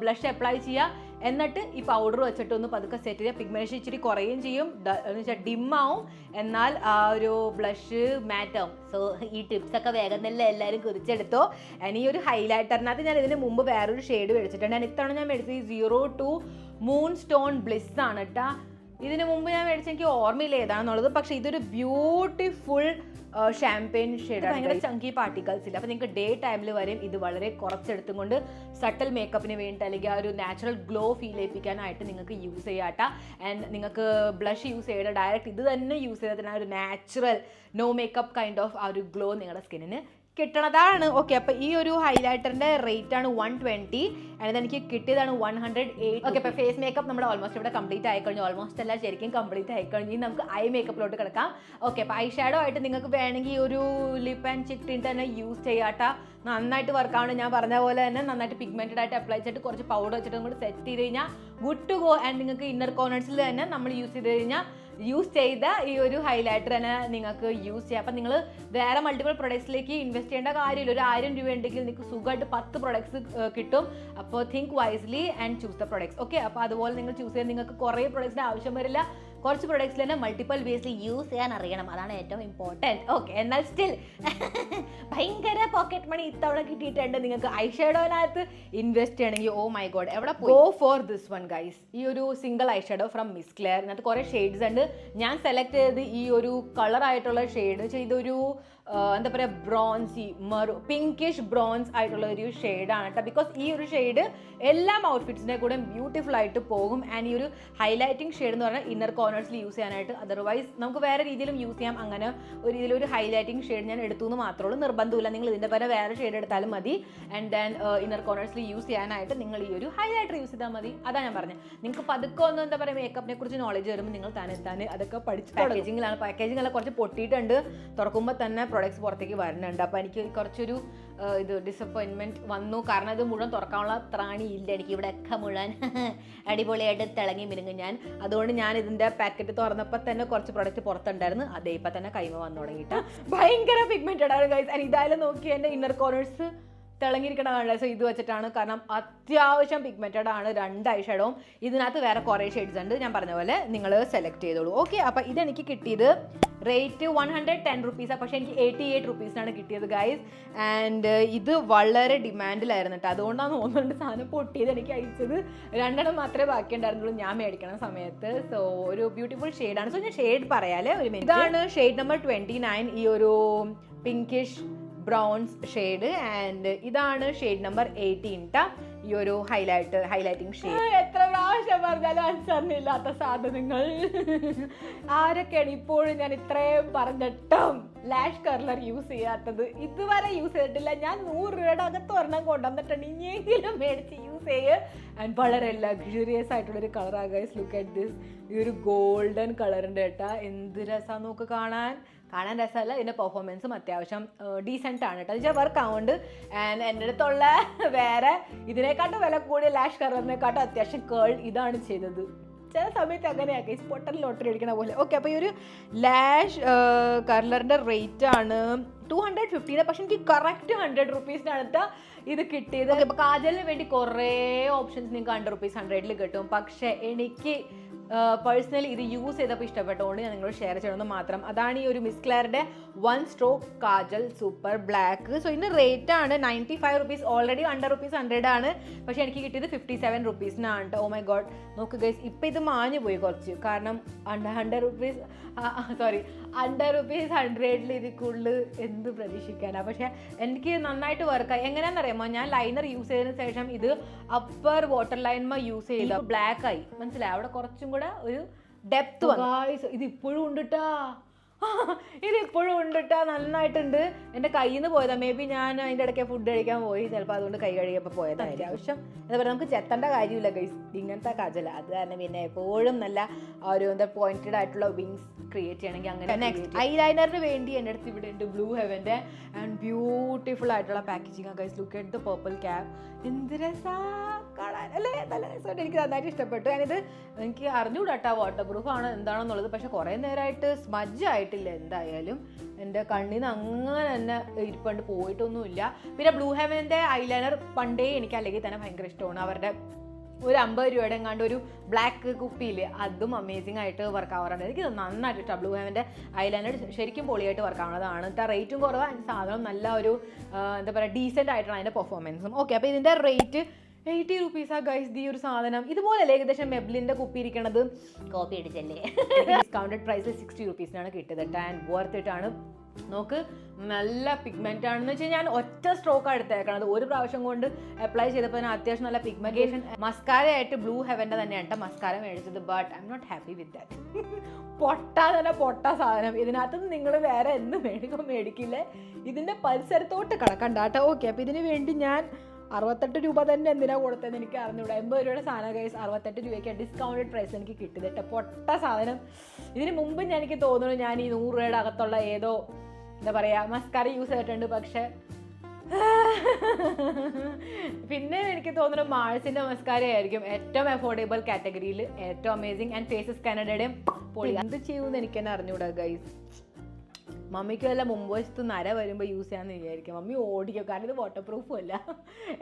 Speaker 1: ബ്ലഷ് അപ്ലൈ ചെയ്യുക, എന്നിട്ട് ഈ പൗഡർ വെച്ചിട്ട് ഒന്ന് പതുക്കെ സെറ്റ് ചെയ്യുക. പിഗ്മെന്റേഷൻ ഇച്ചിരി കുറയുകയും ചെയ്യും, എന്ന് വെച്ചാൽ ഡിമ്മാവും, എന്നാൽ ആ ഒരു ബ്ലഷ് മാറ്റ് ആവും. സോ ഈ ടിപ്സ് ഒക്കെ വേഗം തന്നെ എല്ലാവരും കുറിച്ചെടുത്തോ. ഈ ഒരു ഹൈലൈറ്ററിനകത്ത് ഞാൻ ഇതിന് മുമ്പ് വേറൊരു ഷെയ്ഡ് മേടിച്ചിട്ടുണ്ട്. ഞാൻ ഇത്തവണ ഞാൻ മേടിച്ചത് 02 മൂൺ സ്റ്റോൺ ബ്ലിസ് ആണ് കേട്ടോ. ഇതിന് മുമ്പ് ഞാൻ മേടിച്ച എനിക്ക് ഓർമ്മയില്ല ഏതാണെന്നുള്ളത്, പക്ഷേ ഇതൊരു ബ്യൂട്ടിഫുൾ ഷാംപെയിൻ ഷെയ്ഡ്, ഭയങ്കര ചങ്കി പാർട്ടിക്കൽസ് ഇല്ല. അപ്പോൾ നിങ്ങൾക്ക് ഡേ ടൈമിൽ വരെയും ഇത് വളരെ കുറച്ചെടുത്തും കൊണ്ട് സട്ടൽ മേക്കപ്പിന് വേണ്ടിയിട്ട് അല്ലെങ്കിൽ ആ ഒരു നാച്ചുറൽ ഗ്ലോ ഫീൽ ചെയ്യിപ്പിക്കാനായിട്ട് നിങ്ങൾക്ക് യൂസ് ചെയ്യാട്ടോ. ആൻഡ് നിങ്ങൾക്ക് ബ്ലഷ് യൂസ് ചെയ്യേണ്ട ഡയറക്റ്റ് ഇത് തന്നെ യൂസ് ചെയ്താൽ തന്നെ ഒരു natural no makeup kind of ആ ഒരു ഗ്ലോ നിങ്ങളുടെ സ്കിന്നിന് കിട്ടണതാണ്. ഓക്കെ, അപ്പോൾ ഈ ഒരു ഹൈലൈറ്ററിൻ്റെ റേറ്റ് ആണ് 120 ആൻഡ് എനിക്ക് കിട്ടിയതാണ് 108. ഓക്കെ, അപ്പോൾ ഫേസ് മേക്കപ്പ് നമ്മുടെ ഓൾമോസ്റ്റ് ഇവിടെ കംപ്ലീറ്റ് ആയിക്കഴിഞ്ഞു. ഓൾമോസ്റ്റ് അല്ല, ശരിക്കും കംപ്ലീറ്റ് ആയിക്കഴിഞ്ഞു. ഇനി നമുക്ക് ഐ മേക്കപ്പിലോട്ട് കിടക്കാം. ഓക്കെ, അപ്പോൾ ഐ ഷാഡോ ആയിട്ട് നിങ്ങൾക്ക് വേണമെങ്കിൽ ഒരു ലിപ്പ് ആൻഡ് ചിക്ക് ടിൻറ്റ് തന്നെ യൂസ് ചെയ്യാട്ടോ. നന്നായിട്ട് വർക്കാണ്. ഞാൻ പറഞ്ഞ പോലെ തന്നെ നന്നായിട്ട് പിഗ്മെൻറ്റഡ് ആയിട്ട് അപ്ലൈ ചെയ്തിട്ട് കുറച്ച് പൗഡർ വെച്ചിട്ടും കൂടി സെറ്റ് ചെയ്ത് കഴിഞ്ഞാൽ ഗുഡ് ടു ഗോ. ആൻഡ് നിങ്ങൾക്ക് ഇന്നർ കോർണേഴ്സിൽ തന്നെ നമ്മൾ യൂസ് ചെയ്ത് കഴിഞ്ഞാൽ യൂസ് ചെയ്ത ഈ ഒരു ഹൈലൈറ്റർ തന്നെ നിങ്ങൾക്ക് യൂസ് ചെയ്യാം. അപ്പം നിങ്ങൾ വേറെ മൾട്ടിപ്പിൾ പ്രൊഡക്ട്സിലേക്ക് ഇൻവെസ്റ്റ് ചെയ്യേണ്ട കാര്യമില്ല. ഒരു 1000 രൂപ ഉണ്ടെങ്കിൽ നിങ്ങൾക്ക് സുഖമായിട്ട് 10 പ്രൊഡക്ട്സ് കിട്ടും. അപ്പോൾ think wisely and choose the products. Okay, അപ്പോൾ അതുപോലെ നിങ്ങൾ ചൂസ് ചെയ്യാൻ നിങ്ങൾക്ക് കുറേ പ്രൊഡക്ട്സിൻ്റെ ആവശ്യം വരില്ല. കുറച്ച് പ്രൊഡക്ട്സിൽ തന്നെ മൾട്ടിപ്പിൾ വേസിൽ യൂസ് ചെയ്യാൻ അറിയണം, അതാണ് ഏറ്റവും ഇമ്പോർട്ടൻറ്റ്. ഓക്കെ, എന്നാൽ സ്റ്റിൽ ഭയങ്കര പോക്കറ്റ് മണി ഇത്തവണ കിട്ടിയിട്ടുണ്ട് നിങ്ങൾക്ക് ഐ ഷാഡോനകത്ത് ഇൻവെസ്റ്റ് ചെയ്യണമെങ്കിൽ. ഓ മൈ ഗോഡ്, എവിടെ go for this one guys. ഈ ഒരു single eye shadow from Miss Claire. ഇതിനകത്ത് കുറേ ഷെയ്ഡ്സ് ഉണ്ട്. ഞാൻ സെലക്ട് ചെയ്ത് ഈ ഒരു കളറായിട്ടുള്ള ഷെയ്ഡ് ചെയ്തൊരു എന്താ പറയുക ബ്രോൺസി പിങ്കിഷ് ബ്രോൺസ് ആയിട്ടുള്ള ഒരു ഷെയ്ഡാണ് കേട്ടോ. ബിക്കോസ് ഈ ഒരു ഷെയ്ഡ് എല്ലാ ഔട്ട്ഫിറ്റ്സിൻ്റെ കൂടെ ബ്യൂട്ടിഫുൾ ആയിട്ട് പോകും. ആൻഡ് ഈ ഒരു ഹൈലൈറ്റിംഗ് ഷെയ്ഡ് എന്ന് പറഞ്ഞാൽ ഇന്നർ കോർണേഴ്സിൽ യൂസ് ചെയ്യാനായിട്ട്. അതർവൈസ് നമുക്ക് വേറെ രീതിയിലും യൂസ് ചെയ്യാം. അങ്ങനെ ഒരു രീതിയിലൊരു ഹൈലൈറ്റിംഗ് ഷെയ്ഡ് ഞാൻ എടുത്തു എന്ന് മാത്രമേ ഉള്ളൂ, നിർബന്ധമില്ല. നിങ്ങൾ ഇതിൻ്റെ പകരം വേറെ ഷെയ്ഡ് എടുത്താലും മതി. ആൻഡ് ദെൻ ഇന്നർ കോർണേഴ്സിൽ യൂസ് ചെയ്യാനായിട്ട് നിങ്ങൾ ഈ ഒരു ഹൈലൈറ്റർ യൂസ് ചെയ്താൽ മതി. അതാണ് ഞാൻ പറഞ്ഞത്. നിങ്ങൾക്ക് പതുക്കെ ഒന്ന് എന്താ പറയുക മേക്കപ്പിനെ കുറിച്ച് നോളജ് വരുമ്പോൾ നിങ്ങൾ തന്നെ അതൊക്കെ പഠിച്ച് പാക്കേജിങ്ങിലാണ്. പാക്കേജിങ് എല്ലാം കുറച്ച് പൊട്ടിയിട്ടുണ്ട്. തുറക്കുമ്പോൾ തന്നെ പ്രൊഡക്ട്സ് പുറത്തേക്ക് വരുന്നുണ്ട്. അപ്പോൾ എനിക്ക് കുറച്ചൊരു ഇത് ഡിസപ്പോയിൻമെൻറ്റ് വന്നു. കാരണം ഇത് മുഴുവൻ തുറക്കാനുള്ള ത്രാണി ഇല്ല എനിക്ക്. ഇവിടെയൊക്കെ മുഴുവൻ അടിപൊളിയായിട്ട് തിളങ്ങി മിനുങ്ങും ഞാൻ. അതുകൊണ്ട് ഞാൻ ഇതിൻ്റെ പാക്കറ്റ് തുറന്നപ്പോൾ തന്നെ കുറച്ച് പ്രൊഡക്റ്റ് പുറത്തുണ്ടായിരുന്നു. അതേ ഇപ്പം തന്നെ കൈമ വന്നു തുടങ്ങിയിട്ട് ഭയങ്കര പിഗ്മെൻറ്റഡ് ആണ് ഗൈസ്. ആൻഡ് ഇതായാലും നോക്കി എൻ്റെ ഇന്നർ കോർണേഴ്സ് തിളങ്ങിയിരിക്കണ കാണുക. സോ ഇത് വെച്ചിട്ടാണ്, കാരണം അത്യാവശ്യം പിഗ്മെൻറ്റഡ് ആണ് 2 ഐ ഷാഡോവും. ഇതിനകത്ത് വേറെ കുറേ ഷെയ്ഡ്സ് ഉണ്ട്. ഞാൻ പറഞ്ഞ പോലെ നിങ്ങൾ സെലക്ട് ചെയ്തോളൂ. ഓക്കെ, അപ്പോൾ ഇതെനിക്ക് കിട്ടിയത് റേറ്റ് 110 റുപ്പീസാണ്. പക്ഷേ എനിക്ക് 88 റുപ്പീസിനാണ് കിട്ടിയത് ഗൈസ്. ആൻഡ് ഇത് വളരെ ഡിമാൻഡിലായിരുന്നു കേട്ടോ. അതുകൊണ്ടാണ് തോന്നുന്നുണ്ട് സാധനം പൊട്ടിയത്. എനിക്ക് അയച്ചത് 2 മാത്രമേ ബാക്കി ഉണ്ടായിരുന്നുള്ളൂ ഞാൻ മേടിക്കണ സമയത്ത്. സോ ഒരു ബ്യൂട്ടിഫുൾ ഷെയ്ഡാണ്. സോ ഞാൻ ഷെയ്ഡ് പറയാലേ ഒരു മിനിറ്റ്. ഇതാണ് ഷെയ്ഡ് നമ്പർ 29, ഈ ഒരു പിങ്കിഷ് ബ്രൗൺസ് ഷെയ്ഡ്. ആൻഡ് ഇതാണ് ഷെയ്ഡ് നമ്പർ 18 ട്ടാ, ഈ ഒരു ഹൈലൈറ്റിംഗ് ഷെയ്ഡ്. എത്ര പ്രാവശ്യം പറഞ്ഞാലും അനുസരണയില്ലാത്ത സാധനങ്ങൾ ആരൊക്കെയാണ് ഇപ്പോഴും ഞാൻ ഇത്രയും പറഞ്ഞിട്ടും ലാഷ് കർലർ യൂസ് ചെയ്യാത്തത്? ഇതുവരെ യൂസ് ചെയ്തിട്ടില്ല. ഞാൻ 100 രൂപയുടെ അകത്ത് ഒരെണ്ണം കൊണ്ടുവന്നിട്ടുണ്ട്. ഇനിയെങ്കിലും മേടിച്ച് യൂസ് ചെയ്യുക. ആൻഡ് വളരെ ലക്ഷറിയസ് ആയിട്ടുള്ളൊരു കളറാണ് ഗൈസ്. Look at this. ഈ ഒരു ഗോൾഡൻ കളറിൻ്റെ കേട്ടാ എന്ത് രസമാണ് നോക്ക് കാണാൻ രസമല്ല, ഇതിൻ്റെ പെർഫോമൻസും അത്യാവശ്യം ഡീസെൻ്റ് ആണ് കേട്ടോ. എന്നുവെച്ചാൽ വർക്ക് ആവുന്നുണ്ട്. ആൻഡ് എൻ്റെ അടുത്തുള്ള വേറെ ഇതിനെക്കാട്ടും വില കൂടിയ ലാഷ് കർലറിനെക്കാട്ടും അത്യാവശ്യം കേൾ ഇതാണ് ചെയ്തത്. ചില സമയത്ത് അങ്ങനെയാക്കി സ്പോട്ടർ ലോട്ടറി അടിക്കണ പോലെ. ഓക്കെ, അപ്പോൾ ഈ ഒരു ലാഷ് കർലറിൻ്റെ റേറ്റ് ആണ് 250. പക്ഷെ എനിക്ക് കറക്റ്റ് 100 റുപ്പീസിനടുത്ത് ഇത് കിട്ടിയത്. ഇപ്പോൾ കാജലിന് വേണ്ടി കുറേ ഓപ്ഷൻസ് നിങ്ങൾക്ക് 100 റുപ്പീസ് 100ൽ കിട്ടും. പക്ഷേ എനിക്ക് പേഴ്സണലി ഇത് യൂസ് ചെയ്തപ്പോൾ ഇഷ്ടപ്പെട്ടതുകൊണ്ട് ഞാൻ നിങ്ങളോട് ഷെയർ ചെയ്യണമെന്ന് മാത്രം. അതാണ് ഈ ഒരു മിസ് ക്ലെയറിൻ്റെ 1 stroke kajal super black. So ഇതിൻ്റെ റേറ്റ് ആണ് 95 റുപ്പീസ്. ഓൾറെഡി 100 റുപ്പീസ് 100 ആണ്. പക്ഷേ എനിക്ക് കിട്ടിയത് 57 റുപ്പീസിനാണ് കേട്ടോ. ഓ മൈ ഗോഡ്, നോക്ക് ഗൈസ്, ഇപ്പം ഇത് മാഞ്ഞു പോയി കുറച്ച്. കാരണം 100 റുപ്പീസ് 100ൽ ഇതിൽ കൂടുതൽ എന്ത് പ്രതീക്ഷിക്കാനാണ്. പക്ഷേ എനിക്ക് നന്നായിട്ട് വർക്കായി. എങ്ങനെയാണെന്നറിയാമോ, ഞാൻ ലൈനർ യൂസ് ചെയ്തതിന് ശേഷം ഇത് അപ്പർ വാട്ടർ ലൈൻമ യൂസ് ചെയ്ത് ബ്ലാക്ക് ആയി. മനസ്സിലായി, അവിടെ കുറച്ചും കൂടെ ഒരു ഡെപ്ത്. ഇത് ഇപ്പോഴും ഉണ്ടിട്ടാ, ഇതിപ്പോഴും ഉണ്ടിട്ടാ, നന്നായിട്ടുണ്ട്. എൻ്റെ കയ്യിൽ നിന്ന് പോയതാണ്. മേ ബി ഞാൻ അതിൻ്റെ ഇടയ്ക്ക് ഫുഡ് കഴിക്കാൻ പോയി, ചിലപ്പോൾ അതുകൊണ്ട് കൈ കഴുകിയപ്പോൾ പോയതാണ്. അത്യാവശ്യം എന്താ പറയുക, നമുക്ക് ചെത്തേണ്ട കാര്യമില്ല ഗൈസ്, ഇങ്ങനത്തെ കാജല. അത് കാരണം പിന്നെ എപ്പോഴും നല്ല ഒരു എന്താ പോയിന്റഡ് ആയിട്ടുള്ള വിങ്സ് ക്രിയേറ്റ് ചെയ്യണമെങ്കിൽ അങ്ങനെ. നെക്സ്റ്റ് ഐ ലൈനറിന് വേണ്ടി എൻ്റെ അടുത്ത് ഇവിടെ ഉണ്ട് ബ്ലൂ ഹെവൻ്റെ ആൻഡ് ബ്യൂട്ടിഫുൾ ആയിട്ടുള്ള packaging. Guys look at the purple cap. എന്ത് രസാ കാണാൻ അല്ലേ, നല്ല രസമായിട്ട്. എനിക്ക് നന്നായിട്ട് ഇഷ്ടപ്പെട്ടു. ഞാനിത് എനിക്ക് അറിഞ്ഞുകൂടാട്ടാ വാട്ടർ പ്രൂഫ് ആണ് എന്താണെന്നുള്ളത്. പക്ഷെ കുറേ നേരമായിട്ട് സ്മജ് ആയിട്ടില്ല. എന്തായാലും എൻ്റെ കണ്ണിൽ നിന്ന് അങ്ങനെ തന്നെ ഇരിപ്പണ്ട് പോയിട്ടൊന്നുമില്ല. പിന്നെ ബ്ലൂ ഹെവൻ്റെ ഐലൈനർ പണ്ടേ എനിക്ക് അല്ലെങ്കിൽ തന്നെ ഭയങ്കര ഇഷ്ടമാണ്. അവരുടെ ഒരു 50 രൂപയുടെ എങ്ങാണ്ട് ഒരു ബ്ലാക്ക് കുപ്പിയിൽ അതും അമേസിംഗ് ആയിട്ട് വർക്ക് ആവാറുണ്ട്. എനിക്ക് നന്നായിട്ട് ഇഷ്ടമാണ്. ബ്ലൂ ഹെവൻ്റെ ഐലൈനർ ശരിക്കും പൊളിയായിട്ട് വർക്ക് ആവുന്നതാണ്. റേറ്റും കുറവാണ്, സാധനം നല്ല ഒരു എന്താ പറയുക ഡീസെൻ്റ് ആയിട്ടാണ് അതിൻ്റെ പെർഫോമൻസും. ഓക്കെ, അപ്പോൾ ഇതിൻ്റെ റേറ്റ് 80 റുപ്പീസാ ഗൈസ്. ഈ ഒരു സാധനം ഇതുപോലെ ഏകദേശം മെബ്ലിൻ്റെ കുപ്പി ഇരിക്കണത് കോപ്പി അടിച്ചല്ലേ. ഡിസ്കൗണ്ടഡ് പ്രൈസിൽ 60 റുപ്പീസിനാണ് കിട്ടിയത്. ആൻഡ് വർത്ത് ഇട്ടാണ്. നോക്ക് നല്ല പിഗ്മെന്റ് ആണെന്ന് വെച്ചാൽ ഞാൻ ഒറ്റ സ്ട്രോക്ക് എടുത്തേക്കണത്. ഒരു പ്രാവശ്യം കൊണ്ട് അപ്ലൈ ചെയ്തപ്പോൾ ഞാൻ അത്യാവശ്യം നല്ല പിഗ്മെന്റേഷൻ. മസ്കാര ആയിട്ട് ബ്ലൂ ഹെവന്റെ തന്നെയാണ് കേട്ടോ മസ്കാര മേടിച്ചത്. But I am not happy with that. പൊട്ട സാധനം. ഇതിനകത്ത് നിങ്ങൾ വേറെ എന്ത് മേടിക്കില്ലേ, ഇതിന്റെ പരിസരത്തോട്ട് കിടക്കണ്ട കേട്ടോ. ഓക്കെ, അപ്പൊ ഇതിന് വേണ്ടി ഞാൻ 68 രൂപ തന്നെ എന്തിനാ കൊടുത്തതെന്ന് എനിക്ക് അറിഞ്ഞൂടാ. 80 രൂപയുടെ സാധനം ഗൈസ് 68 രൂപയ്ക്ക് ഡിസ്കൗണ്ടഡ് പ്രൈസ് എനിക്ക് കിട്ടിയത് കേട്ടോ. പൊട്ട സാധനം. ഇതിന് മുമ്പ് എനിക്ക് തോന്നുന്നു ഞാൻ ഈ 100 രൂപയുടെ അകത്തുള്ള ഏതോ എന്താ പറയാ മസ്കാര യൂസ് ചെയ്തിട്ടുണ്ട്. പക്ഷെ പിന്നെ എനിക്ക് തോന്നുന്നു മാൾസിന്റെ മസ്കാര ആയിരിക്കും ഏറ്റവും അഫോർഡബിൾ കാറ്റഗറിയിൽ ഏറ്റവും അമേസിങ്. ആൻഡ് ഫേസസ് കാനഡയുടെയും പൊളി. എന്ത് ചെയ്യുമെന്ന് എനിക്ക് തന്നെ അറിഞ്ഞൂടാ ഗൈസ്. മമ്മിക്ക് വല്ല മുമ്പ് വശത്ത് നര വരുമ്പോൾ യൂസ് ചെയ്യാമെന്ന് വിചാരിക്കും. മമ്മി ഓടിക്കും, കാരണം ഇത് വാട്ടർ പ്രൂഫും അല്ല.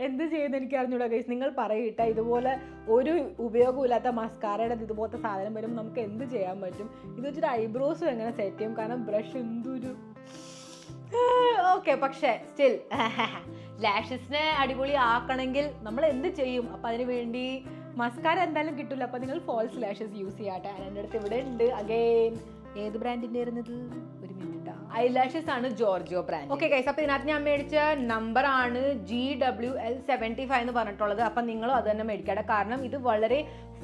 Speaker 1: എന്ത് ചെയ്യുമെന്ന് എനിക്ക് അറിഞ്ഞൂടാ ഗൈസ്. നിങ്ങൾ പറയിട്ട ഇതുപോലെ ഒരു ഉപയോഗമില്ലാത്ത മസ്കാരയുടെ ഇതുപോലത്തെ സാധനം വരുമ്പോൾ നമുക്ക് എന്ത് ചെയ്യാൻ പറ്റും? ഇത് വെച്ചിട്ട് ഐബ്രോസും എങ്ങനെ സെറ്റ് ചെയ്യും? കാരണം ബ്രഷ് എന്തൊരു ഓക്കെ. പക്ഷേ സ്റ്റിൽ ലാഷസിനെ അടിപൊളി ആക്കണമെങ്കിൽ നമ്മൾ എന്ത് ചെയ്യും? അപ്പം അതിന് വേണ്ടി മസ്കാര എന്തായാലും കിട്ടില്ല. അപ്പം നിങ്ങൾ ഫോൾസ് ലാഷസ് യൂസ് ചെയ്യാട്ടെ. എൻ്റെ അടുത്ത് ഇവിടെ ഉണ്ട് അഗെയിൻ. ഏത് ബ്രാൻഡിൻ്റെ ആയിരുന്നത്? ഒരു മിനിറ്റ്. ഐലാഷസ് ആണ് ജോർജിയോ ബ്രാൻഡ്. ഓക്കെ ഗൈസ്, അപ്പോൾ ഇതിനകത്ത് ഞാൻ മേടിച്ച നമ്പർ ആണ് GWL75 എന്ന് പറഞ്ഞിട്ടുള്ളത്. അപ്പം നിങ്ങളും അത് തന്നെ മേടിക്കട്ടെ. കാരണം ഇത് വളരെ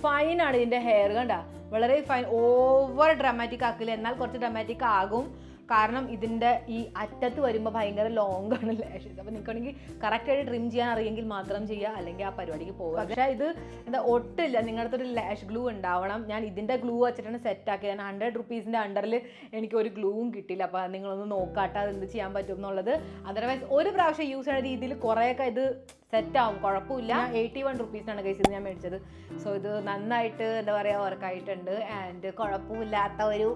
Speaker 1: ഫൈൻ ആണ്. ഇതിൻ്റെ ഹെയർ കണ്ട വളരെ ഫൈൻ. ഓവർ ഡ്രാമാറ്റിക് ആക്കില്ല, എന്നാൽ കുറച്ച് ഡ്രാമാറ്റിക് ആകും. കാരണം ഇതിൻ്റെ ഈ അറ്റത്ത് വരുമ്പോൾ ഭയങ്കര ലോങ് ആണ് ലാഷസ്. അപ്പോൾ നിൽക്കണമെങ്കിൽ കറക്റ്റായിട്ട് ട്രിം ചെയ്യാൻ അറിയെങ്കിൽ മാത്രം ചെയ്യുക, അല്ലെങ്കിൽ ആ പരിപാടിക്ക് പോകുക. പക്ഷേ ഇത് എന്താ ഒട്ടില്ല. നിങ്ങളുടെ അടുത്തൊരു ലാഷ് ഗ്ലൂ ഉണ്ടാവണം. ഞാൻ ഇതിൻ്റെ ഗ്ലൂ വെച്ചിട്ടാണ് സെറ്റാക്കിയത്. ഞാൻ 100 റുപ്പീസിൻ്റെ അണ്ടറിൽ എനിക്ക് ഒരു ഗ്ലൂവും കിട്ടില്ല. അപ്പോൾ നിങ്ങളൊന്ന് നോക്കാട്ടെ അത് എന്ത് ചെയ്യാൻ പറ്റും എന്നുള്ളത്. അതർവൈസ് ഒരു പ്രാവശ്യം യൂസ് ചെയ്യുന്ന രീതിയിൽ കുറേയൊക്കെ ഇത് സെറ്റാവും, കുഴപ്പമില്ല. 81 റുപ്പീസിനാണ് ഗൈസ് ഇത് ഞാൻ മേടിച്ചത്. സോ ഇത് നന്നായിട്ട് എന്താ പറയുക വർക്കായിട്ടുണ്ട്. ആൻഡ് കുഴപ്പമില്ലാത്ത ഒരു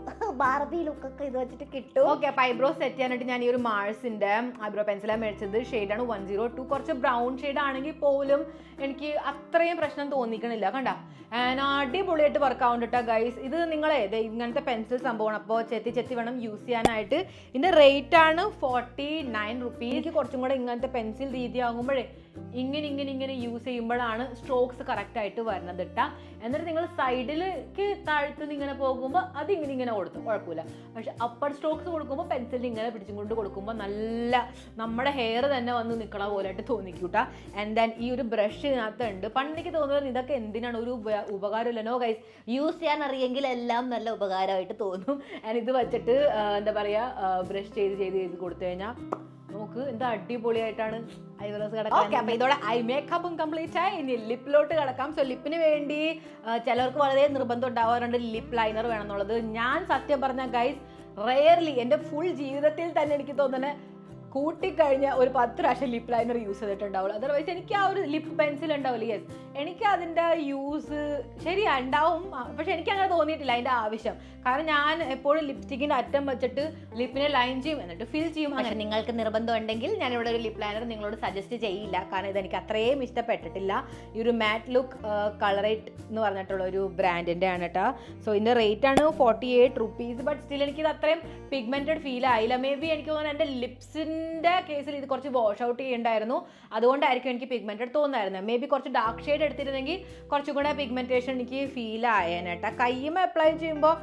Speaker 1: ബാർബി ലുക്കൊക്കെ ഇത് വെച്ചിട്ട് കിട്ടും. ഓക്കെ, അപ്പോൾ ഐബ്രോ സെറ്റ് ചെയ്യാനായിട്ട് ഞാൻ ഈ ഒരു മാൾസിൻ്റെ ഐബ്രോ പെൻസിലാണ് മേടിച്ചത്. ഷെയ്ഡാണ് 102. കുറച്ച് ബ്രൗൺ ഷെയ്ഡ് ആണെങ്കിൽ പോലും എനിക്ക് അത്രയും പ്രശ്നം തോന്നിക്കണില്ല. കണ്ട അടിപൊളിയായിട്ട് വർക്ക് ആവുന്നുണ്ട് ഗൈസ്. ഇത് നിങ്ങളെ ഇങ്ങനത്തെ പെൻസിൽ സംഭവമാണ്. അപ്പോൾ ചെത്തി വേണം യൂസ് ചെയ്യാനായിട്ട്. ഇതിൻ്റെ റേറ്റ് ആണ് 49 റുപ്പീസ്. എനിക്ക് കുറച്ചും കൂടെ ഇങ്ങനത്തെ പെൻസിൽ രീതി ആകുമ്പോഴേ ഇങ്ങനെ യൂസ് ചെയ്യുമ്പോഴാണ് സ്ട്രോക്സ് കറക്റ്റായിട്ട് വരുന്നത് ഇട്ടാ. എന്നിട്ട് നിങ്ങൾ സൈഡിലേക്ക് താഴ്ത്തുനിന്ന് ഇങ്ങനെ പോകുമ്പോൾ അത് ഇങ്ങനെ കൊടുത്തു കുഴപ്പമില്ല. പക്ഷെ അപ്പർ സ്ട്രോക്സ് കൊടുക്കുമ്പോൾ പെൻസിലിൽ ഇങ്ങനെ പിടിച്ചും കൊണ്ട് കൊടുക്കുമ്പോൾ നല്ല നമ്മുടെ ഹെയർ തന്നെ വന്ന് നിൽക്കണ പോലെയായിട്ട് തോന്നിക്കൂട്ടാ. ആൻഡ് ദെൻ ഈ ഒരു ബ്രഷ് ഇതിനകത്ത് ഉണ്ട്. പണ്ട് എനിക്ക് തോന്നുന്നത് ഇതൊക്കെ എന്തിനാണ് ഒരു ഉപകാരമില്ലല്ലോ ഗൈസ്. യൂസ് ചെയ്യാൻ അറിയെങ്കിൽ എല്ലാം നല്ല ഉപകാരമായിട്ട് തോന്നും. ആൻഡ് ഇത് വെച്ചിട്ട് എന്താ പറയുക ബ്രഷ് ചെയ്ത് കൊടുത്തു കഴിഞ്ഞാൽ നോക്ക് എന്താ അടിപൊളിയായിട്ടാണ് ഐബ്രോസ് കിടക്കാം. ഓക്കെ, അപ്പോൾ ഇതോടെ ഐ മേക്കപ്പും കംപ്ലീറ്റ് ആയി. ഇനി ലിപ്പിലോട്ട് കിടക്കാം. സോ ലിപ്പിന് വേണ്ടി ചിലർക്ക് വളരെ നിർബന്ധം ഉണ്ടാവാറുണ്ട് ലിപ്പ് ലൈനർ വേണം എന്നുള്ളത്. ഞാൻ സത്യം പറഞ്ഞ ഗൈസ് റെയർലി എൻ്റെ ഫുൾ ജീവിതത്തിൽ തന്നെ എനിക്ക് തോന്നുന്നത് കൂട്ടിക്കഴിഞ്ഞ ഒരു 10 പ്രാവശ്യം ലിപ്പ് ലൈനർ യൂസ് ചെയ്തിട്ടുണ്ടാവുള്ളൂ. അതർവൈസ് എനിക്ക് ആ ഒരു ലിപ്പ് പെൻസിൽ ഉണ്ടാവില്ല. യെസ്, എനിക്ക് അതിൻ്റെ യൂസ് ശരിയാ ഉണ്ടാവും. പക്ഷെ എനിക്ക് അങ്ങനെ തോന്നിയിട്ടില്ല അതിൻ്റെ ആവശ്യം. കാരണം ഞാൻ എപ്പോഴും ലിപ്സ്റ്റിക്കിൻ്റെ അറ്റം വെച്ചിട്ട് ലിപ്പിനെ ലൈൻ ചെയ്യും, എന്നിട്ട് ഫിൽ ചെയ്യും. അങ്ങനെ നിങ്ങൾക്ക് നിർബന്ധം ഉണ്ടെങ്കിൽ ഞാനിവിടെ ഒരു ലിപ്പ് ലൈനർ നിങ്ങളോട് സജസ്റ്റ് ചെയ്യില്ല. കാരണം ഇതെനിക്ക് അത്രയും ഇഷ്ടപ്പെട്ടിട്ടില്ല. ഈ ഒരു മാറ്റ് ലുക്ക് കളറേറ്റ് എന്ന് പറഞ്ഞിട്ടുള്ള ഒരു ബ്രാൻഡിൻ്റെ ആണ് കേട്ടോ. സോ ഇതിൻ്റെ റേറ്റ് ആണ് 48 റുപ്പീസ്. ബട്ട് സ്റ്റിൽ എനിക്കിത് അത്രയും പിഗ്മെൻറ്റഡ് ഫീൽ ആയില്ല. മേ ബി എനിക്ക് തോന്നുന്നു എൻ്റെ ലിപ്സിൻ്റെ കേസിൽ ഇത് കുറച്ച് വാഷ് ഔട്ട് ചെയ്യേണ്ടായിരുന്നു. അതുകൊണ്ടായിരിക്കും എനിക്ക് പിഗ്മെൻറ്റഡ് തോന്നായിരുന്നത്. മേ ബി കുറച്ച് ഡാർക്ക് ഷെയ്ഡ് എടുത്തിരുന്നെങ്കിൽ കുറച്ചും കൂടെ പിഗ്മെൻറ്റേഷൻ എനിക്ക് ഫീൽ ആയേനേട്ടാ. കയ്യുമ്മ അപ്ലൈ ചെയ്യുമ്പോൾ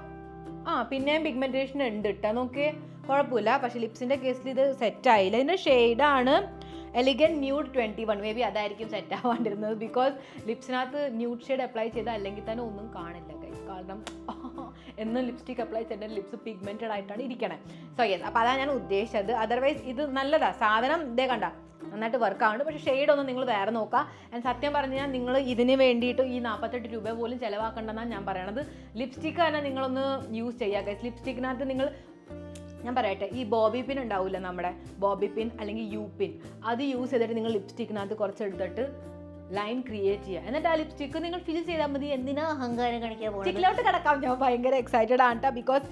Speaker 1: പിന്നെയും പിഗ്മെൻറ്റേഷൻ ഉണ്ട് കേട്ടോ. നോക്കി കുഴപ്പമില്ല. പക്ഷെ ലിപ്സിൻ്റെ കേസിൽ ഇത് സെറ്റായില്ല. ഇതിൻ്റെ ഷെയ്ഡാണ് എലിഗൻറ്റ് ന്യൂഡ് 21. മേ ബി അതായിരിക്കും സെറ്റ് ആവാണ്ടിരുന്നത്. ബിക്കോസ് ലിപ്സിനകത്ത് ന്യൂഡ് ഷെയ്ഡ് അപ്ലൈ ചെയ്താൽ അല്ലെങ്കിൽ തന്നെ ഒന്നും കാണില്ല ഗൈസ്. കാരണം എന്നും ലിപ്സ്റ്റിക് അപ്ലൈ ചെയ്താൽ ലിപ്സ് പിഗ്മെൻറ്റഡ് ആയിട്ടാണ് ഇരിക്കണേ. സോ യെസ്, അപ്പോൾ അതാണ് ഞാൻ ഉദ്ദേശിച്ചത്. അതർവൈസ് ഇത് നല്ലതാണ് സാധനം. ഇതേ കണ്ട നന്നായിട്ട് വർക്ക് ആവുന്നുണ്ട്. പക്ഷേ ഷെയ്ഡൊന്നും നിങ്ങൾ വേറെ നോക്കുക. ആൻഡ് സത്യം പറഞ്ഞാൽ നിങ്ങൾ ഇതിന് വേണ്ടിയിട്ട് ഈ 48 രൂപ പോലും ചിലവാക്കേണ്ടെന്നാണ് ഞാൻ പറയണത്. ലിപ്സ്റ്റിക്ക് തന്നെ നിങ്ങളൊന്ന് യൂസ് ചെയ്യുക ഗൈസ്. ലിപ്സ്റ്റിക്കിനകത്ത് നിങ്ങൾ ഞാൻ പറയട്ടെ, ഈ ബോബി പിൻ ഉണ്ടാവില്ല, നമ്മുടെ ബോബി പിൻ അല്ലെങ്കിൽ യു പിൻ, അത് യൂസ് ചെയ്തിട്ട് നിങ്ങൾ ലിപ്സ്റ്റിക്കിനകത്ത് കുറച്ച് എടുത്തിട്ട് ലൈൻ ക്രിയേറ്റ് ചെയ്യുക. എന്നിട്ട് ആ ലിപ്സ്റ്റിക്ക് നിങ്ങൾ ഫിൽ ചെയ്താൽ മതി. എന്തിനാ അഹങ്കാരം കാണിക്കാൻ പോകുന്നത്? ലിപ്സ്റ്റിക്കിലോട്ട് കിടക്കാം. ഞാൻ ഭയങ്കര എക്സൈറ്റഡ് ആണ് കേട്ടോ. ബിക്കോസ്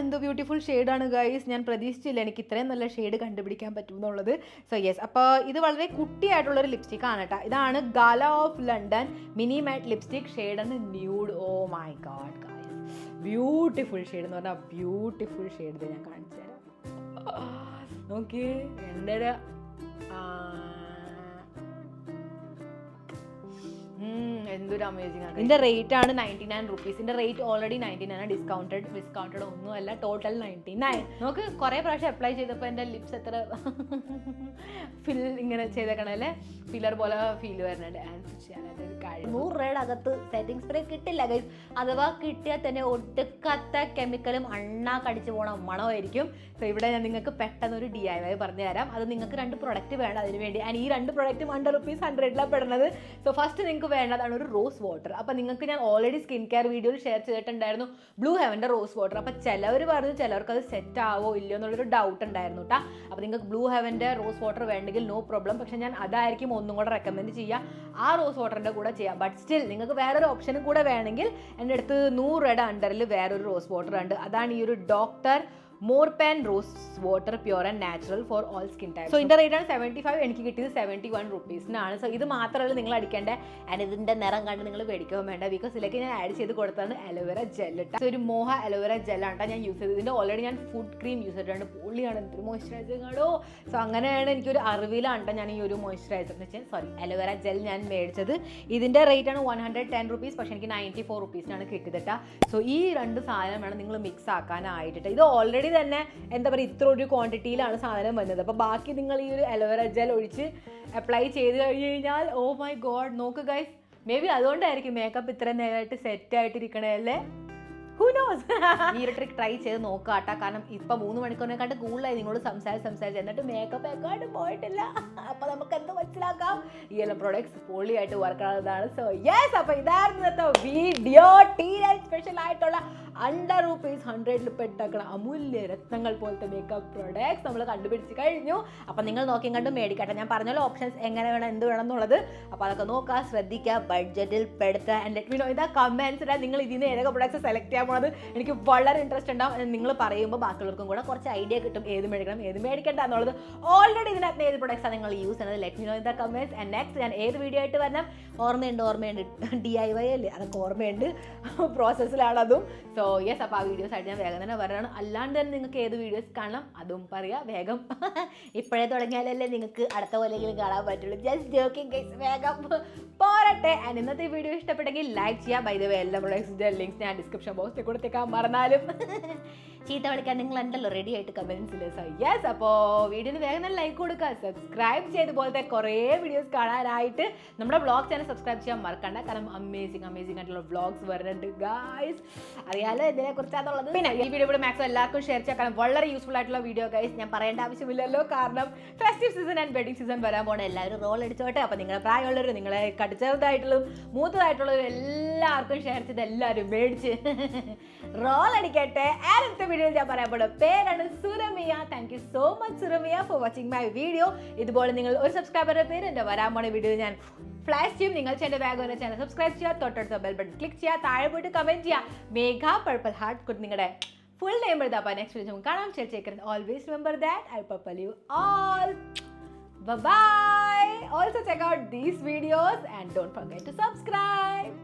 Speaker 1: എന്തോ ബ്യൂട്ടിഫുൾ ഷെയ്ഡാണ് ഗൈസ്. ഞാൻ പ്രതീക്ഷിച്ചില്ല എനിക്ക് ഇത്രയും നല്ല ഷെയ്ഡ് കണ്ടുപിടിക്കാൻ പറ്റും എന്നുള്ളത്. സോ യെസ്, അപ്പോൾ ഇത് വളരെ കുട്ടിയായിട്ടുള്ളൊരു ലിപ്സ്റ്റിക്കാണ് കേട്ടോ. ഇതാണ് Gala of London mini matte lipstick. ഷെയ്ഡാണ് nude. Oh my God guys, beautiful shade എന്ന് പറഞ്ഞാൽ ബ്യൂട്ടിഫുൾ ഷെയ്ഡ് ഞാൻ കാണിച്ചു തരാം. നോക്കി എൻ്റെ എന്തൊരു അമേസിംഗ് ആണ്. ഇതിന്റെ റേറ്റ് ആണ് 99 റുപ്പീസ്. ഇതിന്റെ റേറ്റ് ഓൾറെഡി 99 ഡിസ്കൗണ്ടഡ് ഒന്നുമല്ല, ടോട്ടൽ 99. നമുക്ക് കുറെ പ്രാവശ്യം അപ്ലൈ ചെയ്തപ്പോൾ എൻ്റെ ലിപ്സ് എത്ര ഫിൽ ഇങ്ങനെ ചെയ്തേക്കണല്ലേ, ഫില്ലർ പോലെ ഫീൽ വരുന്നുണ്ട്. ഒരു കാര്യം 100 രൂപയുടെ അകത്ത് സെറ്റിംഗ് സ്പ്രേ കിട്ടില്ല ഗൈസ്. അഥവാ കിട്ടിയാൽ തന്നെ ഒടുക്കാത്ത കെമിക്കലും കടിച്ചു പോണ മണമായിരിക്കും. സോ ഇവിടെ ഞാൻ നിങ്ങൾക്ക് പെട്ടെന്ന് ഒരു DIY പറഞ്ഞു തരാം. അത് നിങ്ങൾക്ക് 2 പ്രൊഡക്റ്റ് വേണം അതിന് വേണ്ടി. ആൻഡ് ഈ 2 പ്രൊഡക്റ്റും ₹100 പെടുന്നത്. സോ ഫസ്റ്റ് നിങ്ങൾക്ക് വേണ്ടതാണ് ഒരു റോസ് വാട്ടർ. അപ്പോൾ നിങ്ങൾക്ക് ഞാൻ ഓൾറെഡി സ്കിൻ കെയർ വീഡിയോയിൽ ഷെയർ ചെയ്തിട്ടുണ്ടായിരുന്നു ബ്ലൂ ഹെവൻ്റെ റോസ് വാട്ടർ. അപ്പോൾ ചിലവർ പറഞ്ഞു ചിലവർക്ക് അത് സെറ്റ് ആവോ ഇല്ലയോ എന്നുള്ളൊരു ഡൗട്ട് ഉണ്ടായിരുന്നു കേട്ടോ. അപ്പോൾ നിങ്ങൾക്ക് ബ്ലൂ ഹെവൻ്റെ റോസ് വാട്ടർ വേണമെങ്കിൽ നോ പ്രോബ്ലം. പക്ഷേ ഞാൻ അതായിരിക്കും ഒന്നും കൂടെ റെക്കമെൻഡ് ചെയ്യുക, ആ റോസ് വാട്ടറിൻ്റെ കൂടെ ചെയ്യാം. ബട്ട് സ്റ്റിൽ നിങ്ങൾക്ക് വേറൊരു ഓപ്ഷനും കൂടെ വേണമെങ്കിൽ എൻ്റെ അടുത്ത് 100 രൂപയുടെ അണ്ടറിൽ വേറൊരു റോസ് വാട്ടർ ഉണ്ട്. അതാണ് ഈ ഒരു doctor Morpan rose water pure and natural for all skin type. So ഇതിന്റെ റേറ്റ് ആണ് 75. എനിക്ക് കിട്ടിയത് 71 റുപ്പീസിനാണ്. സോ ഇത് മാത്രമല്ല നിങ്ങൾ അടിക്കേണ്ട. ആൻഡ് ഇതിന്റെ നിറം കണ്ട് നിങ്ങൾ പേടിക്കാൻ വേണ്ട, ബിക്കോസ് ഇതിലേക്ക് ഞാൻ ആഡ് ചെയ്ത് കൊടുത്തതാണ് അലോവേറ ജെൽ ഇട്ട. സോ ഒരു മോഹ അലോവേറ ജെല്ലാണ് ഞാൻ യൂസ് ചെയ്തത്. ഇതിന്റെ ഓൾറെഡി ഞാൻ ഫുഡ് ക്രീം യൂസ് ചെയ്തിട്ടുണ്ട്. പൊളിയാണ്, എന്തൊരു മോയ്സ്ചറൈസിങ് ആണോ. സോ അങ്ങനെയാണ് എനിക്കൊരു അറിവിലാണ് ഞാൻ ഈ ഒരു മോയ്സ്ചറൈസർ അലോവേറ ജെൽ ഞാൻ മേടിച്ചത്. ഇതിന്റെ റേറ്റ് ആണ് 110 റുപ്പീസ്. പക്ഷെ എനിക്ക് 94 റുപ്പീസിനാണ് കിട്ടിയത്. സോ ഈ 2 സാധനം വേണം നിങ്ങൾ മിക്സ് ആക്കാനായിട്ട്. ഇത് ഓൾറെഡി തന്നെ എന്താ പറയുക ഇത്ര ഒരു ക്വാണ്ടിറ്റിയിലാണ് സാധനം വന്നത്. അപ്പോൾ ബാക്കി നിങ്ങൾ ഈ ഒരു അലോവേറ ജെൽ ഒഴിച്ച് അപ്ലൈ ചെയ്ത് കഴിഞ്ഞ് കഴിഞ്ഞാൽ ഓ മൈ ഗോഡ്, നോക്ക് ഗൈസ്, മേ ബി അതുകൊണ്ടായിരിക്കും മേക്കപ്പ് ഇത്ര നേരമായിട്ട് സെറ്റ് ആയിട്ടിരിക്കണേ അല്ലേ. Who knows? ഈ ഒരു ട്രിക്ക് ട്രൈ ചെയ്ത് നോക്കാട്ടാ. കാരണം ഇപ്പം 3 മണിക്കൂറിനെക്കാട്ട് കൂടുതലായി നിങ്ങളോട് സംസാരിച്ച് എന്നിട്ട് മേക്കപ്പ് എക്കാണ്ട് പോയിട്ടില്ല. അപ്പോൾ നമുക്ക് എന്ത് മനസ്സിലാക്കാം, ഈ എല്ലാ പ്രൊഡക്ട്സ് പൊളിയായിട്ട് വർക്ക് ആവുന്നതാണ്. സോ യെസ്, അപ്പോൾ ഇതായിരുന്നു ഇന്നത്തെ വീഡിയോ. ടീനേജ് സ്പെഷ്യൽ ആയിട്ടുള്ള ₹100 പെട്ടാക്കണ അമൂല്യ രത്നങ്ങൾ പോലത്തെ മേക്കപ്പ് പ്രൊഡക്ട്സ് നമ്മൾ കണ്ടുപിടിച്ച് കഴിഞ്ഞു. അപ്പോൾ നിങ്ങൾ നോക്കിയും കണ്ടും മേടിക്കട്ടെ. ഞാൻ പറഞ്ഞല്ലോ ഓപ്ഷൻസ് എങ്ങനെ വേണം എന്ത് വേണം എന്നുള്ളത്. അപ്പോൾ അതൊക്കെ നോക്കുക, ശ്രദ്ധിക്കുക, ബഡ്ജറ്റിൽ പെടുത്തുക. ആൻഡ് ലെറ്റ് മീ നോ ഇതാ കമൻസ്. നിങ്ങൾ ഇതിൽ നിന്ന് ഏതൊക്കെ പ്രൊഡക്ട്സ് സെലക്ട് ചെയ്യാൻ പോണത് എനിക്ക് വളരെ ഇൻട്രസ്റ്റ് ഉണ്ടാവും. നിങ്ങൾ പറയുമ്പോൾ ബാക്കിയുള്ളവർക്കും കൂടെ കുറച്ച് ഐഡിയ കിട്ടും ഏത് മേടിക്കണം ഏത് മേടിക്കണ്ട എന്നുള്ളത്. ഓൾറെഡി ഇതിനകത്ത് ഏത് പ്രൊഡക്ട്സാണ് നിങ്ങൾ യൂസ് ചെയ്യുന്നത്, let me know in the comments. And next ഞാൻ ഏത് വീഡിയോ ആയിട്ട് വരണം ഓർമ്മയുണ്ട് DIY അല്ലേ, അതൊക്കെ ഓർമ്മയുണ്ട്, പ്രോസസ്സിലാണ് അതും. സോ യെസ്, അപ്പോൾ ആ വീഡിയോസ് ആയിട്ട് ഞാൻ വേഗം തന്നെ വരണം. അല്ലാണ്ട് തന്നെ നിങ്ങൾക്ക് ഏത് വീഡിയോസ് കാണണം അതും പറയാം വേഗം. ഇപ്പോഴേ തുടങ്ങിയാലല്ലേ നിങ്ങൾക്ക് അടുത്ത പോലെയെങ്കിലും കാണാൻ പറ്റുള്ളൂ. ജസ്റ്റ് ജോക്കിംഗ് ഗൈസ്, വേഗം പോരട്ടെ. ആൻഡ് ഇന്നത്തെ വീഡിയോ ഇഷ്ടപ്പെട്ടെങ്കിൽ ലൈക്ക് ചെയ്യുക. ബൈ ദ വേ എല്ലാ പ്രൊഡക്ട്സിൻ്റെ ലിങ്ക്സ് ഞാൻ ഡിസ്ക്രിപ്ഷൻ ബോക്സിൽ കൊടുത്തേക്കാൻ മറന്നാലും ചീത്ത വിളിക്കാൻ നിങ്ങൾ ഉണ്ടല്ലോ റെഡി ആയിട്ട് കമൻസിൽ. സോ യെസ്, അപ്പോൾ വീഡിയോന് വേഗം തന്നെ ലൈക്ക് കൊടുക്കുക, സബ്സ്ക്രൈബ് ചെയ്ത് പോലത്തെ കുറേ വീഡിയോസ് കാണാനായിട്ട് നമ്മുടെ വ്ളോഗ് ചാനൽ സബ്സ്ക്രൈബ് ചെയ്യാൻ മറക്കണ്ട. കാരണം അമേസിങ് ആയിട്ടുള്ള വ്ളോഗ്സ് വരുന്നുണ്ട് ഗൈസ്. അറിയാലോ ഇതിനെ കുറിച്ചാന്നുള്ളത്. പിന്നെ ഈ വീഡിയോ ഇവിടെ മാക്സിമം എല്ലാവർക്കും ഷെയർ ചെയ്യാൻ, കാരണം വളരെ യൂസ്ഫുൾ ആയിട്ടുള്ള വീഡിയോ ഗൈസ്. ഞാൻ പറയേണ്ട ആവശ്യമില്ലല്ലോ, കാരണം festive season and wedding season വരാൻ പോകണം. എല്ലാവരും റോൾ അടിച്ചോട്ടെ. അപ്പോൾ നിങ്ങളുടെ പ്രായമുള്ളവരും നിങ്ങളെ ചെറുതായിട്ടുള്ളതും മൂത്തതായിട്ടുള്ളവരും എല്ലാവർക്കും ഷെയർ ചെയ്ത് എല്ലാവരും മേടിച്ച് റോൾ അടിക്കട്ടെ. ആദ്യത്തെ വീഡിയോയിൽ ഞാൻ പറയാൻ പോലും പേരാണ് Suramiya. Thank you so much Suramiya for watching my video. ഇതുപോലെ നിങ്ങൾ ഒരു സബ്സ്ക്രൈബറുടെ പേര് എൻ്റെ വരാൻ പോണ വീഡിയോ ഞാൻ ഫ്ലാഷ് ചെയ്യും. നിങ്ങൾ എൻ്റെ വേഗം ചാനൽ സബ്സ്ക്രൈബ് ചെയ്യുക, തൊട്ടടുത്ത ബെൽ ബട്ടൺ ക്ലിക്ക് ചെയ്യുക, താഴെ പോയിട്ട് കമൻറ്റ് ചെയ്യുക മേഘ പർപ്പിൾ ഹാർട്ട് കൊടുത്ത് നിങ്ങളുടെ ഫുൾ നെയിം എഴുതാം. അപ്പോൾ നെക്സ്റ്റ് വീഡിയോ കാണാം. ചേച്ചേക്കൻ always remember that I purple you all. Bye bye. Also check out these videos and don't forget to subscribe.